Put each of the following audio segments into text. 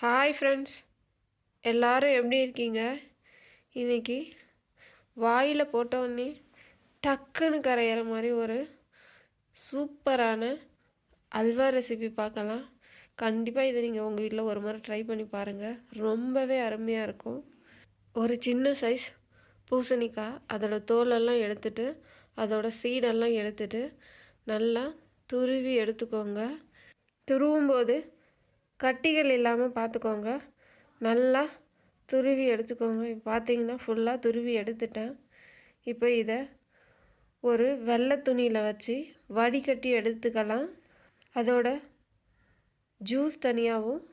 Hi friends, எல்லோரும் எப்படி இருக்கீங்க? இன்றைக்கி வாயில் போட்டோடனே டக்குன்னு கரையிற மாதிரி ஒரு சூப்பரான அல்வா ரெசிபி பார்க்கலாம். கண்டிப்பாக இதை நீங்கள் உங்கள் வீட்டில் ஒரு முறை ட்ரை பண்ணி பாருங்கள். ரொம்பவே அருமையாக இருக்கும். ஒரு சின்ன சைஸ் பூசணிக்காய், அதோடய தோலெல்லாம் எடுத்துட்டு அதோட சீடெல்லாம் எடுத்துட்டு நல்லா துருவி எடுத்துக்கோங்க. துருவும்போது கட்டிகள் இல்லாமல் பார்த்துக்கோங்க. நல்லா துருவி எடுத்துக்கோங்க. இப்போ பார்த்தீங்கன்னா ஃபுல்லாக துருவி எடுத்துட்டேன். இப்போ இதை ஒரு வெள்ளை துணியில் வச்சு வடிகட்டி எடுத்துக்கலாம். அதோட ஜூஸ் தனியாகவும்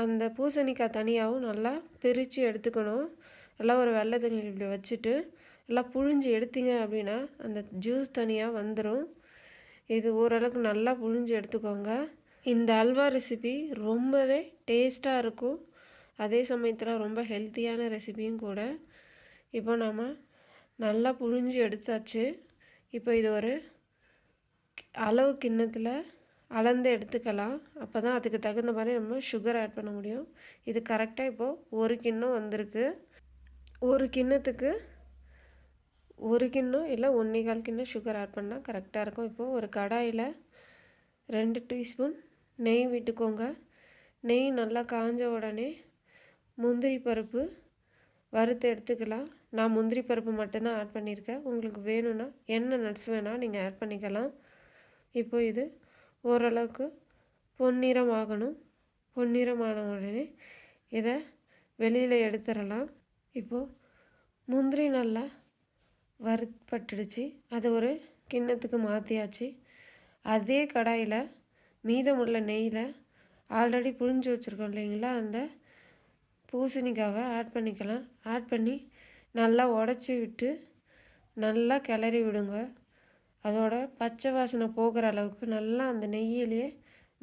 அந்த பூசணிக்காய் தனியாகவும் நல்லா பிரித்து எடுத்துக்கணும். நல்லா ஒரு வெள்ளை துணியில் இப்படி வச்சுட்டு நல்லா புழிஞ்சு எடுத்தீங்க அப்படின்னா அந்த ஜூஸ் தனியாக வந்துடும். இது ஓரளவுக்கு நல்லா புழிஞ்சு எடுத்துக்கோங்க. இந்த அல்வா ரெசிபி ரொம்பவே டேஸ்ட்டாக இருக்கும். அதே சமயத்தில் ரொம்ப ஹெல்த்தியான ரெசிபியும் கூட. இப்போ நாம் நல்லா புழிஞ்சு எடுத்தாச்சு. இப்போ இது ஒரு அளவு கிண்ணத்தில் அளந்து எடுத்துக்கலாம். அப்போ தான் அதுக்கு தகுந்த மாதிரி நம்ம சுகர் ஆட் பண்ண முடியும். இது கரெக்டாக இப்போது ஒரு கிண்ணம் வந்திருக்கு. ஒரு கிண்ணத்துக்கு ஒரு கிண்ணம் இல்லை 1.25 கிண்ணம் சுகர் ஆட் பண்ணால் கரெக்டாக இருக்கும். இப்போது ஒரு கடாயில் 2 டீஸ்பூன் நெய் விட்டுக்கோங்க. நெய் நல்லா காஞ்ச உடனே முந்திரி பருப்பு வறுத்து எடுத்துக்கலாம். நான் முந்திரி பருப்பு மட்டும்தான் ஆட் பண்ணியிருக்கேன். உங்களுக்கு வேணும்னா என்ன நட்ஸ் வேணால் நீங்கள் ஆட் பண்ணிக்கலாம். இப்போ இது ஓரளவுக்கு பொன்னிறம் ஆகணும். பொன்னிறமான உடனே இதை வெளியில் எடுத்துடலாம். இப்போது முந்திரி நல்லா வறுப்பட்டுடுச்சு. அதை ஒரு கிண்ணத்துக்கு மாற்றியாச்சு. அதே கடாயில் மீதமுள்ள நெய்யில் ஆல்ரெடி புழிஞ்சு வச்சுருக்கோம் இல்லைங்களா, அந்த பூசணிக்காவை ஆட் பண்ணிக்கலாம். ஆட் பண்ணி நல்லா உடச்சி விட்டு நல்லா கிளறி விடுங்க. அதோட பச்சை வாசனை போகிற அளவுக்கு நல்லா அந்த நெய்யிலேயே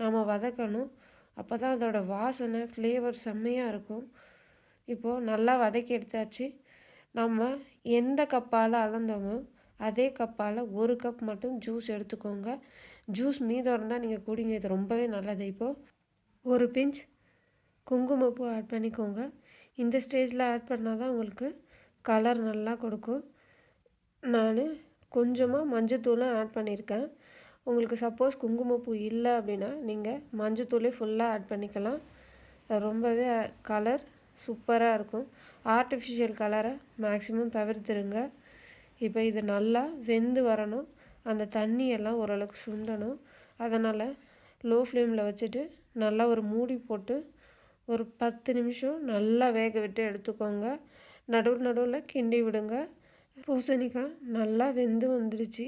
நாம் வதக்கணும். அப்போ தான் அதோட வாசனை ஃப்ளேவர் செம்மையாக இருக்கும். இப்போது நல்லா வதக்கி எடுத்தாச்சு. நம்ம எந்த கப்பால் அளந்தோமோ அதே கப்பால் 1 கப் மட்டும் ஜூஸ் எடுத்துக்கோங்க. ஜூஸ் மீதம் இருந்தால் நீங்கள் குடிங்க. இது ரொம்பவே நல்லது. இப்போது ஒரு பிஞ்ச் குங்குமப்பூ ஆட் பண்ணிக்கோங்க. இந்த ஸ்டேஜில் ஆட் பண்ணால் தான் உங்களுக்கு கலர் நல்லா கொடுக்கும். நான் கொஞ்சமாக மஞ்சத்தூளும் ஆட் பண்ணியிருக்கேன். உங்களுக்கு சப்போஸ் குங்குமப்பூ இல்லை அப்படின்னா நீங்கள் மஞ்சத்தூளே ஃபுல்லாக ஆட் பண்ணிக்கலாம். ரொம்பவே கலர் சூப்பராக இருக்கும். ஆர்டிஃபிஷியல் கலரை மேக்ஸிமம் தவிர்த்துருங்க. இப்போ இது நல்லா வெந்து வரணும். அந்த தண்ணியெல்லாம் ஓரளவுக்கு சுண்டணும். அதனால் லோ ஃப்ளேமில் வச்சுட்டு நல்லா ஒரு மூடி போட்டு ஒரு 10 நிமிஷம் நல்லா வேக விட்டு எடுத்துக்கோங்க. நடுவில் கிண்டி விடுங்க. பூசணிக்காய் நல்லா வெந்து வந்துடுச்சு.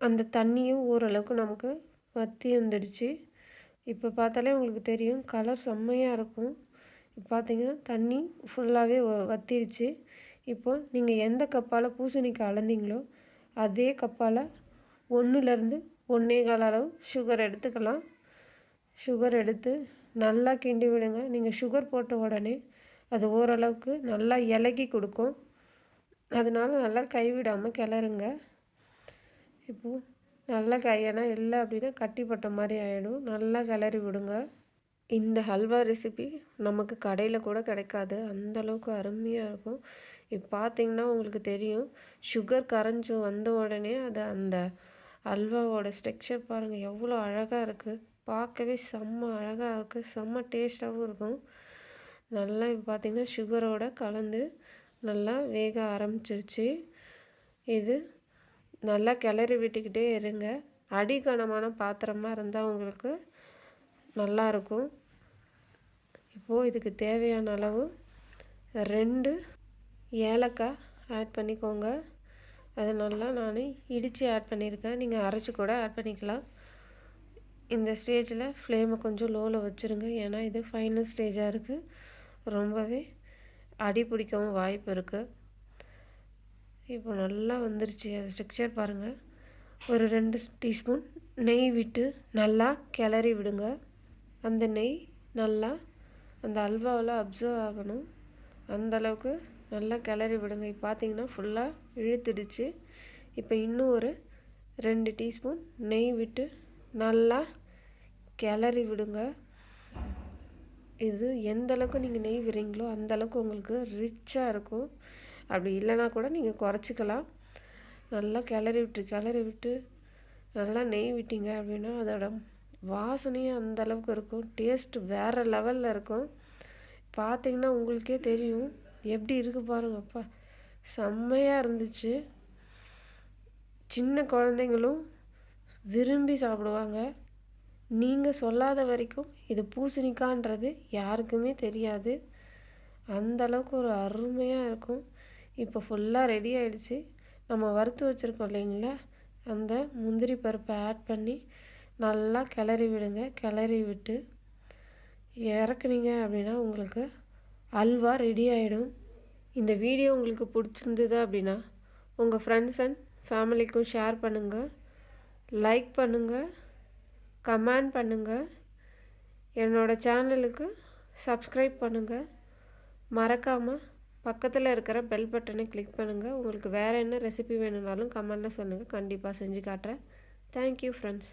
அந்த தண்ணியும் ஓரளவுக்கு நமக்கு வற்றி வந்துடுச்சு. இப்போ பார்த்தாலே உங்களுக்கு தெரியும் கலர் செம்மையாக இருக்கும். இப்போ பார்த்தீங்கன்னா தண்ணி ஃபுல்லாகவே வற்றிடுச்சு. இப்போ நீங்கள் எந்த கப்பால் பூசணிக்காய் அளந்தீங்களோ அதே கப்பால் 1லேருந்து 1.25 அளவு சுகர் எடுத்துக்கலாம். சுகர் எடுத்து நல்லா கிண்டி விடுங்க. நீங்கள் சுகர் போட்ட உடனே அது ஓரளவுக்கு நல்லா இலகி கொடுக்கும். அதனால் நல்லா கைவிடாமல் கிளறுங்க. இப்போது நல்லா கையனா இல்லை அப்படின்னா கட்டிப்பட்ட மாதிரி ஆகிடும். நல்லா கிளறி விடுங்க. இந்த ஹல்வா ரெசிபி நமக்கு கடையில் கூட கிடைக்காது. அந்தளவுக்கு அருமையாக இருக்கும். இப்போ பார்த்தீங்கன்னா உங்களுக்கு தெரியும் சுகர் கரைஞ்சி வந்த உடனே அது அந்த அல்வாவோட ஸ்ட்ரக்சர் பாருங்கள் எவ்வளோ அழகாக இருக்குது. பார்க்கவே செம்ம அழகாக இருக்குது. செம்ம டேஸ்ட்டாகவும் இருக்கும். நல்லா இப்போ பார்த்திங்கன்னா சுகரோடு கலந்து நல்லா வேக ஆரம்பிச்சிருச்சு. இது நல்லா கிளறி விட்டுக்கிட்டே இருங்க. அடிகனமான பாத்திரமாக இருந்தால் உங்களுக்கு நல்லாயிருக்கும். இப்போது இதுக்கு தேவையான அளவு 2 ஏலக்காய் ஆட் பண்ணிக்கோங்க. அதை நல்லா நான் இடித்து ஆட் பண்ணியிருக்கேன். நீங்கள் அரைச்சி கூட ஆட் பண்ணிக்கலாம். இந்த ஸ்டேஜில் ஃப்ளேமை கொஞ்சம் லோவில் வச்சுருங்க. ஏன்னா இது ஃபைனல் ஸ்டேஜாக இருக்குது. ரொம்பவே அடி பிடிக்கவும் வாய்ப்பு இருக்குது. இப்போ நல்லா வந்துருச்சு. அது ஸ்ட்ரக்சர் பாருங்கள். ஒரு 2 டீஸ்பூன் நெய் விட்டு நல்லா கிளறி விடுங்க. அந்த நெய் நல்லா அந்த அல்வாவில் அப்சர்வ் ஆகணும். அந்தளவுக்கு நல்லா கிளறி விடுங்க. இப்போ பார்த்தீங்கன்னா ஃபுல்லாக இழுத்துடுச்சு. இப்போ இன்னும் ஒரு 2 டீஸ்பூன் நெய் விட்டு நல்லா கிளறி விடுங்க. இது எந்த அளவுக்கு நீங்கள் நெய் விடுறீங்களோ அந்த அளவுக்கு உங்களுக்கு ரிச்சாக இருக்கும். அப்படி இல்லைனா கூட நீங்கள் குறைச்சிக்கலாம். நல்லா கிளறி விட்டு நல்லா நெய் விட்டீங்க அப்படின்னா அதோட வாசனையும் அந்த அளவுக்கு இருக்கும். டேஸ்ட் வேறு லெவலில் இருக்கும். பார்த்தீங்கன்னா உங்களுக்கே தெரியும் எப்படி இருக்குது பாருங்கப்பா, செம்மையாக இருந்துச்சு. சின்ன குழந்தைங்களும் விரும்பி சாப்பிடுவாங்க. நீங்கள் சொல்லாத வரைக்கும் இது பூசணிக்கான்றது யாருக்குமே தெரியாது. அந்த அளவுக்கு ஒரு அருமையாக இருக்கும். இப்போ ஃபுல்லாக ரெடி ஆகிடுச்சு. நம்ம வறுத்து வச்சுருக்கோம் இல்லைங்களா, அந்த முந்திரி பருப்பை ஆட் பண்ணி நல்லா கிளறி விடுங்க. கிளறி விட்டு இறக்குனீங்க அப்படின்னா உங்களுக்கு அல்வா ரெடி ஆகிடும். இந்த வீடியோ உங்களுக்கு பிடிச்சிருந்தது அப்படின்னா உங்கள் ஃப்ரெண்ட்ஸ் அண்ட் ஃபேமிலிக்கும் ஷேர் பண்ணுங்கள், லைக் பண்ணுங்கள், கமெண்ட் பண்ணுங்கள். என்னோடய சேனலுக்கு சப்ஸ்கிரைப் பண்ணுங்கள். மறக்காமல் பக்கத்தில் இருக்கிற பெல் பட்டனை கிளிக் பண்ணுங்கள். உங்களுக்கு வேறு என்ன ரெசிபி வேணும்னாலும் கமெண்டில் சொல்லுங்கள், கண்டிப்பாக செஞ்சு காட்டுறேன். Thank you friends.